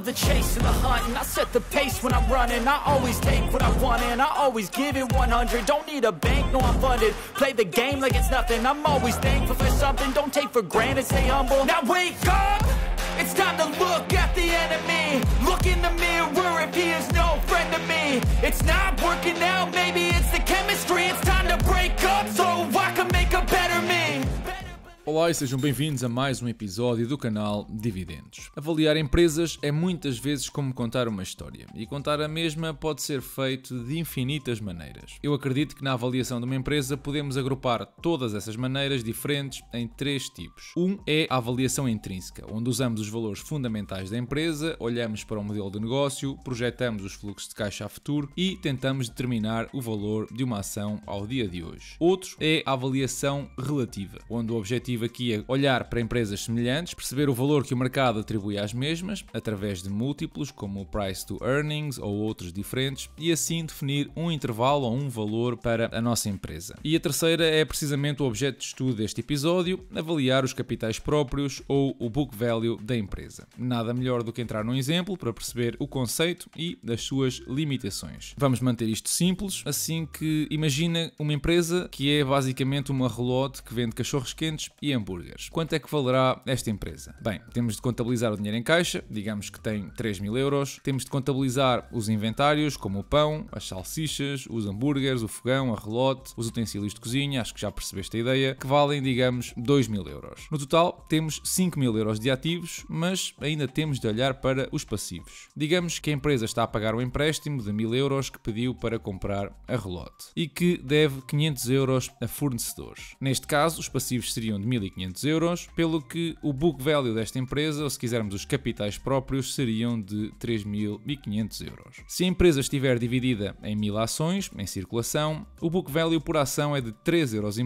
love the chase and the hunt, and I set the pace when I'm running. I always take what I want and I always give it 100. Don't need a bank, no I'm funded. Play the game like it's nothing. I'm always thankful for something. Don't take for granted, stay humble. Now wake up! It's time to look at the enemy. Look in the mirror if he is no friend to me. It's not working out, maybe it's the chemistry. It's time to break up so I can make a better me. Olá e sejam bem-vindos a mais um episódio do canal Dividendos. Avaliar empresas é muitas vezes como contar uma história, e contar a mesma pode ser feito de infinitas maneiras. Eu acredito que na avaliação de uma empresa podemos agrupar todas essas maneiras diferentes em três tipos. Um é a avaliação intrínseca, onde usamos os valores fundamentais da empresa, olhamos para o modelo de negócio, projetamos os fluxos de caixa a futuro e tentamos determinar o valor de uma ação ao dia de hoje. Outro é a avaliação relativa, onde o objetivo aqui é olhar para empresas semelhantes, perceber o valor que o mercado atribui às mesmas, através de múltiplos como o price to earnings ou outros diferentes, e assim definir um intervalo ou um valor para a nossa empresa. E a terceira é precisamente o objeto de estudo deste episódio, avaliar os capitais próprios ou o book value da empresa. Nada melhor do que entrar num exemplo para perceber o conceito e as suas limitações. Vamos manter isto simples, assim que imagina uma empresa que é basicamente uma relote que vende cachorros quentes e hambúrgueres. Quanto é que valerá esta empresa? Bem, temos de contabilizar o dinheiro em caixa, digamos que tem 3.000 euros. Temos de contabilizar os inventários, como o pão, as salsichas, os hambúrgueres, o fogão, a relote, os utensílios de cozinha, acho que já percebeste a ideia, que valem, digamos, 2.000 euros. No total, temos 5.000 euros de ativos, mas ainda temos de olhar para os passivos. Digamos que a empresa está a pagar um empréstimo de 1.000 euros que pediu para comprar a relote e que deve 500 euros a fornecedores. Neste caso, os passivos seriam de 1.500 euros, pelo que o book value desta empresa, ou se quisermos os capitais próprios, seriam de 3.500 euros. Se a empresa estiver dividida em 1.000 ações em circulação, o book value por ação é de 3,5 euros,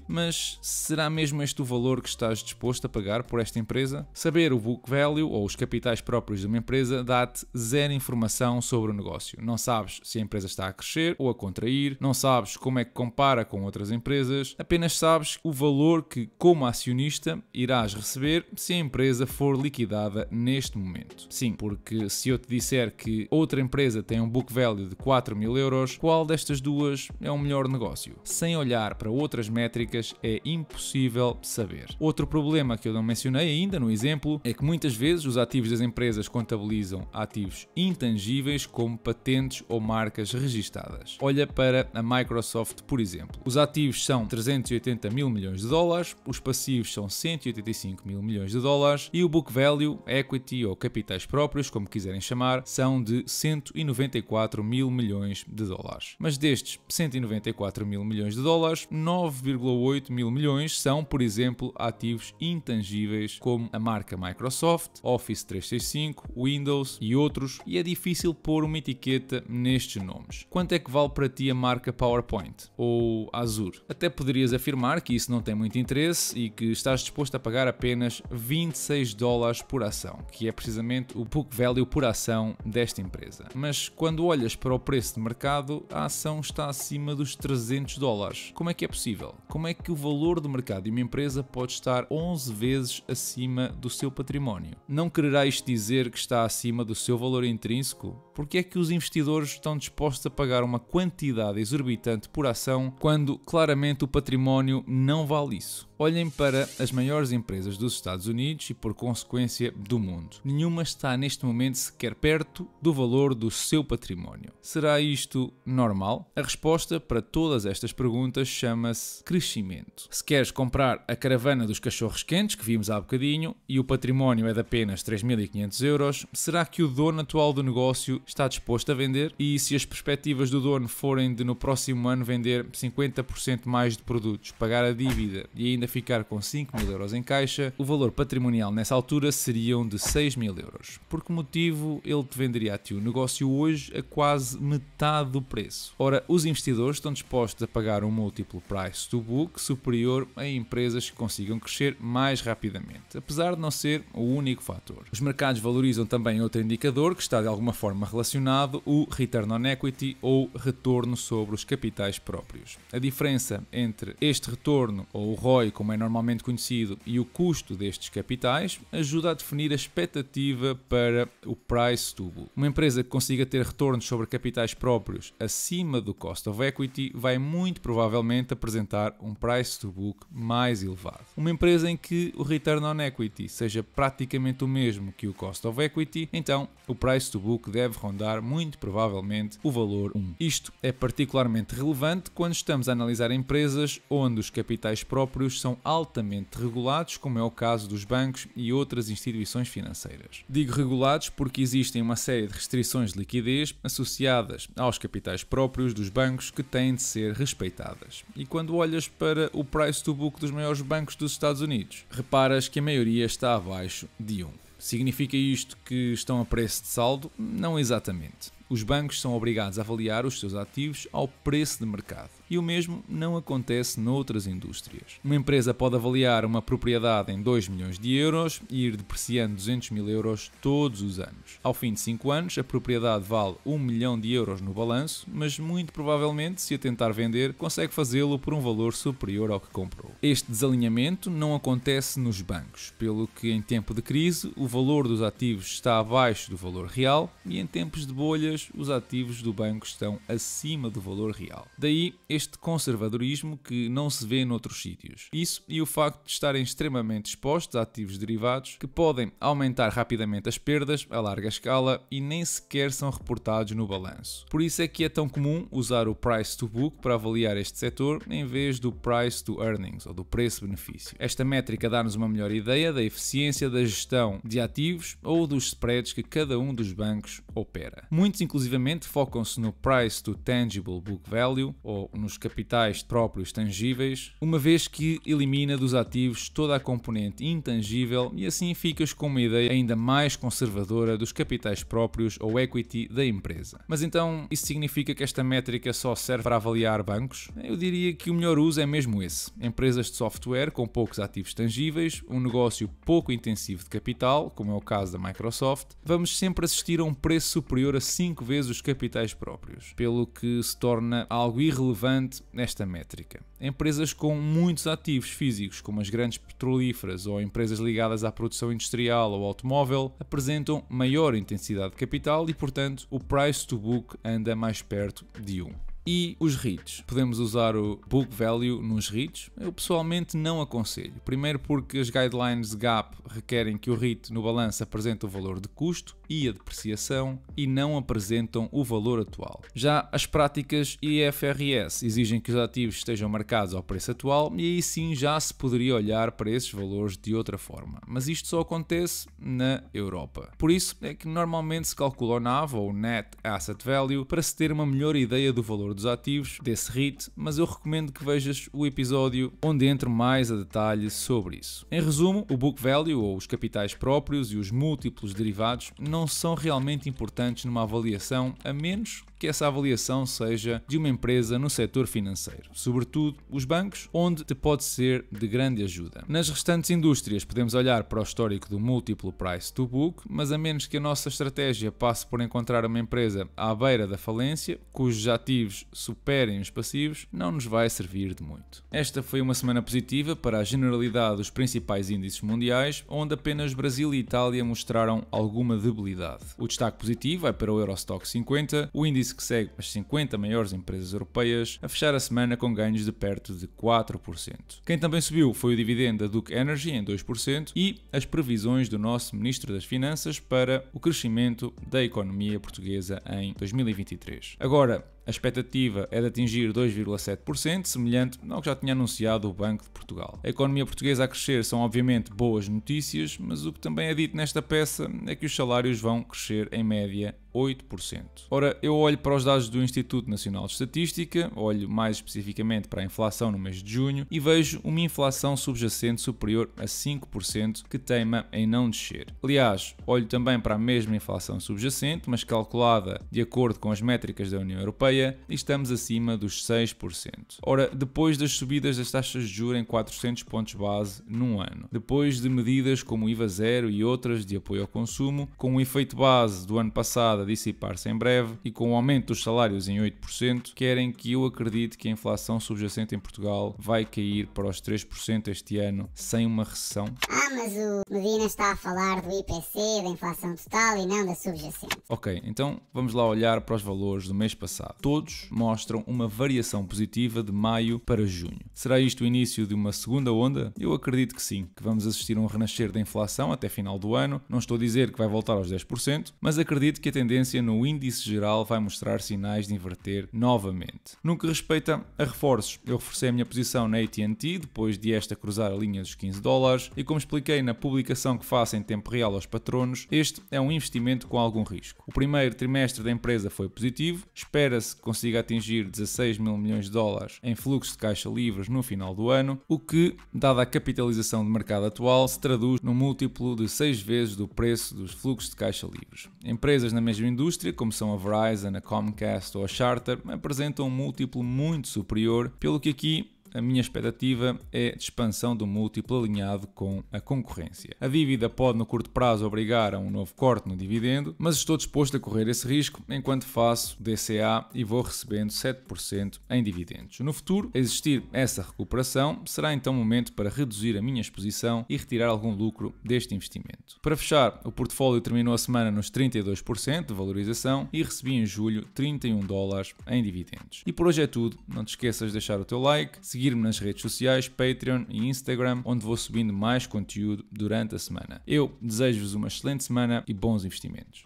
mas será mesmo este o valor que estás disposto a pagar por esta empresa? Saber o book value ou os capitais próprios de uma empresa dá-te zero informação sobre o negócio. Não sabes se a empresa está a crescer ou a contrair, não sabes como é que compara com outras empresas, apenas sabes o valor que, como acionista, irás receber se a empresa for liquidada neste momento. Sim, porque se eu te disser que outra empresa tem um book value de 4.000 euros, qual destas duas é o melhor negócio? Sem olhar para outras métricas é impossível saber. Outro problema que eu não mencionei ainda no exemplo é que muitas vezes os ativos das empresas contabilizam ativos intangíveis como patentes ou marcas registadas. Olha para a Microsoft, por exemplo. Os ativos são 380 mil milhões de dólares, os passivos são 185 mil milhões de dólares e o book value, equity ou capitais próprios, como quiserem chamar, são de 194 mil milhões de dólares. Mas destes 194 mil milhões de dólares, 9,8 mil milhões são, por exemplo, ativos intangíveis como a marca Microsoft, Office 365, Windows e outros, e é difícil pôr uma etiqueta nestes nomes. Quanto é que vale para ti a marca PowerPoint ou Azure? Até poderias afirmar que isso não tem muito interesse e que estás disposto a pagar apenas 26 dólares por ação, que é precisamente o book value por ação desta empresa. Mas quando olhas para o preço de mercado, a ação está acima dos 300 dólares. Como é que é possível? Como é que o valor de mercado de uma empresa pode estar 11 vezes acima do seu património? Não quererá isto dizer que está acima do seu valor intrínseco? Porque é que os investidores estão dispostos a pagar uma quantidade exorbitante por ação quando claramente o património não vale isso? Olhem para as maiores empresas dos Estados Unidos e, por consequência, do mundo. Nenhuma está neste momento sequer perto do valor do seu património. Será isto normal? A resposta para todas estas perguntas chama-se crescimento. Se queres comprar a caravana dos cachorros quentes, que vimos há bocadinho, e o património é de apenas 3.500 euros, será que o dono atual do negócio está disposto a vender? E se as perspectivas do dono forem de no próximo ano vender 50% mais de produtos, pagar a dívida e ainda ficar com 5.000 euros em caixa, o valor patrimonial nessa altura seriam de 6.000 euros. Por que motivo ele te venderia a ti o negócio hoje a quase metade do preço? Ora, os investidores estão dispostos a pagar um múltiplo price to book superior a empresas que consigam crescer mais rapidamente, apesar de não ser o único fator. Os mercados valorizam também outro indicador que está de alguma forma relacionado, o Return on Equity ou retorno sobre os capitais próprios. A diferença entre este retorno, ou o ROI, como é normalmente normalmente conhecido, e o custo destes capitais ajuda a definir a expectativa para o price to book. Uma empresa que consiga ter retornos sobre capitais próprios acima do cost of equity vai muito provavelmente apresentar um price to book mais elevado. Uma empresa em que o return on equity seja praticamente o mesmo que o cost of equity, então o price to book deve rondar muito provavelmente o valor 1. Isto é particularmente relevante quando estamos a analisar empresas onde os capitais próprios são altamente regulados, como é o caso dos bancos e outras instituições financeiras. Digo regulados porque existem uma série de restrições de liquidez associadas aos capitais próprios dos bancos que têm de ser respeitadas. E quando olhas para o price to book dos maiores bancos dos Estados Unidos, reparas que a maioria está abaixo de 1. Significa isto que estão a preço de saldo? Não exatamente. Os bancos são obrigados a avaliar os seus ativos ao preço de mercado. E o mesmo não acontece noutras indústrias. Uma empresa pode avaliar uma propriedade em 2 milhões de euros e ir depreciando 200 mil euros todos os anos. Ao fim de 5 anos, a propriedade vale 1 milhão de euros no balanço, mas muito provavelmente, se a tentar vender, consegue fazê-lo por um valor superior ao que comprou. Este desalinhamento não acontece nos bancos, pelo que em tempo de crise o valor dos ativos está abaixo do valor real e em tempos de bolhas os ativos do banco estão acima do valor real. Daí este conservadorismo que não se vê noutros sítios. Isso e o facto de estarem extremamente expostos a ativos derivados que podem aumentar rapidamente as perdas a larga escala e nem sequer são reportados no balanço. Por isso é que é tão comum usar o price to book para avaliar este setor em vez do price to earnings ou do preço-benefício. Esta métrica dá-nos uma melhor ideia da eficiência da gestão de ativos ou dos spreads que cada um dos bancos opera. Muitos inclusivamente focam-se no price to tangible book value ou nos capitais próprios tangíveis, uma vez que elimina dos ativos toda a componente intangível e assim ficas com uma ideia ainda mais conservadora dos capitais próprios ou equity da empresa. Mas então isso significa que esta métrica só serve para avaliar bancos? Eu diria que o melhor uso é mesmo esse. Empresas de software com poucos ativos tangíveis, um negócio pouco intensivo de capital, como é o caso da Microsoft, vamos sempre assistir a um preço superior a 5 vezes os capitais próprios, pelo que se torna algo irrelevante nesta métrica. Empresas com muitos ativos físicos, como as grandes petrolíferas ou empresas ligadas à produção industrial ou automóvel, apresentam maior intensidade de capital e, portanto, o price to book anda mais perto de 1. E os REITs? Podemos usar o book value nos REITs? Eu pessoalmente não aconselho. Primeiro porque as guidelines de GAAP requerem que o REIT no balanço apresente o valor de custo e a depreciação e não apresentam o valor atual. Já as práticas IFRS exigem que os ativos estejam marcados ao preço atual e aí sim já se poderia olhar para esses valores de outra forma. Mas isto só acontece na Europa. Por isso é que normalmente se calcula o NAV ou Net Asset Value para se ter uma melhor ideia do valor dos ativos desse REIT, mas eu recomendo que vejas o episódio onde entro mais a detalhe sobre isso. Em resumo, o book value ou os capitais próprios e os múltiplos derivados não são realmente importantes numa avaliação, a menos que essa avaliação seja de uma empresa no setor financeiro, sobretudo os bancos, onde te pode ser de grande ajuda. Nas restantes indústrias podemos olhar para o histórico do múltiplo price to book, mas a menos que a nossa estratégia passe por encontrar uma empresa à beira da falência, cujos ativos superem os passivos, não nos vai servir de muito. Esta foi uma semana positiva para a generalidade dos principais índices mundiais, onde apenas Brasil e Itália mostraram alguma debilidade. O destaque positivo é para o Eurostoxx 50, o índice que segue as 50 maiores empresas europeias, a fechar a semana com ganhos de perto de 4%. Quem também subiu foi o dividendo da Duke Energy em 2% e as previsões do nosso Ministro das Finanças para o crescimento da economia portuguesa em 2023. Agora, a expectativa é de atingir 2,7%, semelhante ao que já tinha anunciado o Banco de Portugal. A economia portuguesa a crescer são obviamente boas notícias, mas o que também é dito nesta peça é que os salários vão crescer em média 8%. Ora, eu olho para os dados do Instituto Nacional de Estatística, olho mais especificamente para a inflação no mês de junho e vejo uma inflação subjacente superior a 5% que teima em não descer. Aliás, olho também para a mesma inflação subjacente, mas calculada de acordo com as métricas da União Europeia, e estamos acima dos 6%. Ora, depois das subidas das taxas de juros em 400 pontos base num ano, depois de medidas como o IVA zero e outras de apoio ao consumo, com o efeito base do ano passado dissipar-se em breve e com o aumento dos salários em 8%, querem que eu acredite que a inflação subjacente em Portugal vai cair para os 3% este ano sem uma recessão? Mas o Medina está a falar do IPC, da inflação total e não da subjacente. Ok, então vamos lá olhar para os valores do mês passado. Todos mostram uma variação positiva de maio para junho. Será isto o início de uma segunda onda? Eu acredito que sim, que vamos assistir a um renascer da inflação até final do ano. Não estou a dizer que vai voltar aos 10%, mas acredito que a tendência no índice geral vai mostrar sinais de inverter novamente. No que respeita a reforços, eu reforcei a minha posição na AT&T depois de esta cruzar a linha dos $15 e como expliquei na publicação que faço em tempo real aos patronos, este é um investimento com algum risco. O primeiro trimestre da empresa foi positivo, espera-se que consiga atingir 16 mil milhões de dólares em fluxos de caixa livres no final do ano, o que, dada a capitalização de mercado atual, se traduz num múltiplo de 6 vezes do preço dos fluxos de caixa livres. Empresas na mesma indústria, como são a Verizon, a Comcast ou a Charter, apresentam um múltiplo muito superior, pelo que aqui a minha expectativa é de expansão do múltiplo alinhado com a concorrência. A dívida pode no curto prazo obrigar a um novo corte no dividendo, mas estou disposto a correr esse risco enquanto faço DCA e vou recebendo 7% em dividendos. No futuro, a existir essa recuperação, será então momento para reduzir a minha exposição e retirar algum lucro deste investimento. Para fechar, o portfólio terminou a semana nos 32% de valorização e recebi em julho $31 em dividendos. E por hoje é tudo. Não te esqueças de deixar o teu like, seguir-me nas redes sociais, Patreon e Instagram, onde vou subindo mais conteúdo durante a semana. Eu desejo-vos uma excelente semana e bons investimentos.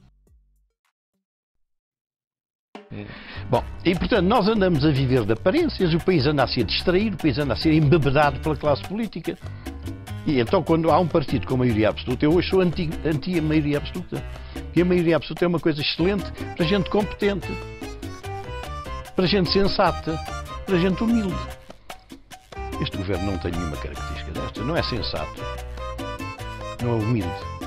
Bom, e portanto nós andamos a viver de aparências, o país anda a ser distraído, o país anda a ser embebedado pela classe política. E então quando há um partido com maioria absoluta, eu hoje sou anti a maioria absoluta. E a maioria absoluta é uma coisa excelente para gente competente, para gente sensata, para gente humilde. Este governo não tem nenhuma característica desta, não é sensato, não é humilde.